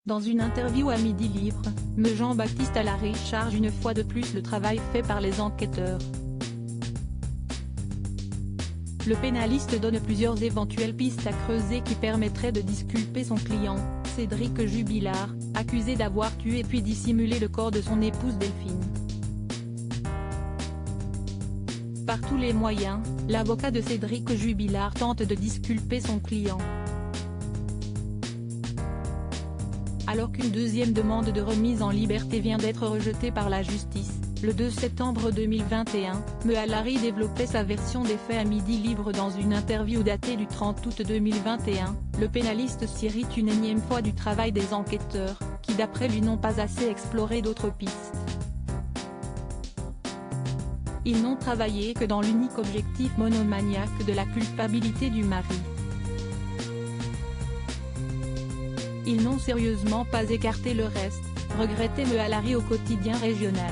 Dans une interview à Midi Libre, me Jean-Baptiste Allary charge une fois de plus le travail fait par les enquêteurs. Le pénaliste donne plusieurs éventuelles pistes à creuser qui permettraient de disculper son client, Cédric Jubilard, accusé d'avoir tué puis dissimulé le corps de son épouse Delphine. Par tous les moyens, l'avocat de Cédric Jubilard tente de disculper son client. Alors qu'une deuxième demande de remise en liberté vient d'être rejetée par la justice, le 2 septembre 2021, me Allary développait sa version des faits à Midi Libre dans une interview datée du 30 août 2021, le pénaliste s'irrite une énième fois du travail des enquêteurs, qui d'après lui n'ont pas assez exploré d'autres pistes. Ils n'ont travaillé que dans l'unique objectif monomaniaque de la culpabilité du mari. Ils n'ont sérieusement pas écarté le reste, regrettait me Allary au quotidien régional.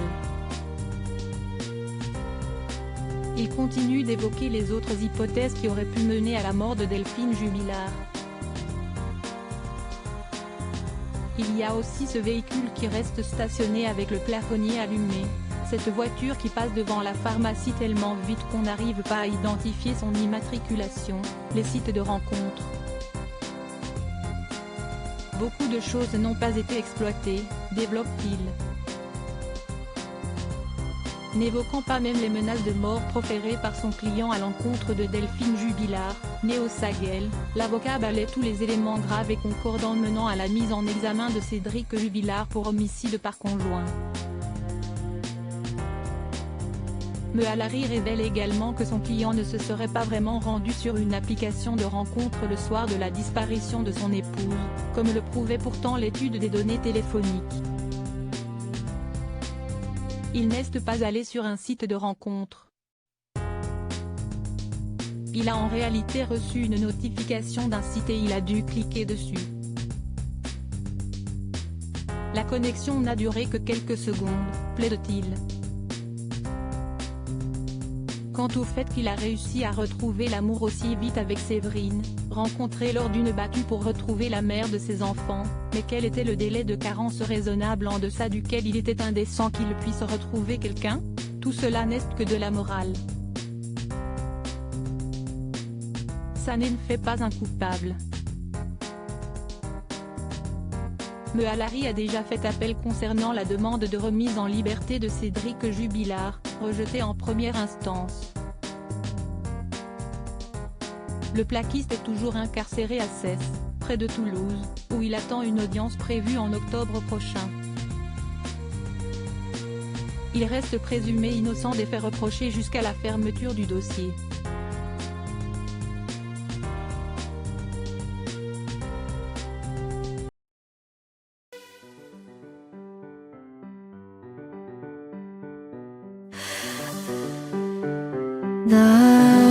Il continue d'évoquer les autres hypothèses qui auraient pu mener à la mort de Delphine Jubilard. Il y a aussi ce véhicule qui reste stationné avec le plafonnier allumé, cette voiture qui passe devant la pharmacie tellement vite qu'on n'arrive pas à identifier son immatriculation, les sites de rencontres. Beaucoup de choses n'ont pas été exploitées, développe-t-il. N'évoquant pas même les menaces de mort proférées par son client à l'encontre de Delphine Jubilard, née au Saguel, l'avocat balaie tous les éléments graves et concordants menant à la mise en examen de Cédric Jubilard pour homicide par conjoint. Me Allary révèle également que son client ne se serait pas vraiment rendu sur une application de rencontre le soir de la disparition de son épouse, comme le prouvait pourtant l'étude des données téléphoniques. Il n'est pas allé sur un site de rencontre. Il a en réalité reçu une notification d'un site et il a dû cliquer dessus. La connexion n'a duré que quelques secondes, plaide-t-il. Quant au fait qu'il a réussi à retrouver l'amour aussi vite avec Séverine, rencontrée lors d'une battue pour retrouver la mère de ses enfants, mais quel était le délai de carence raisonnable en deçà duquel il était indécent qu'il puisse retrouver quelqu'un? Tout cela n'est que de la morale. Ça ne fait pas un coupable. Me Allary a déjà fait appel concernant la demande de remise en liberté de Cédric Jubilard, rejetée en première instance. Le plaquiste est toujours incarcéré à Cesse, près de Toulouse, où il attend une audience prévue en octobre prochain. Il reste présumé innocent des faits reprochés jusqu'à la fermeture du dossier. 나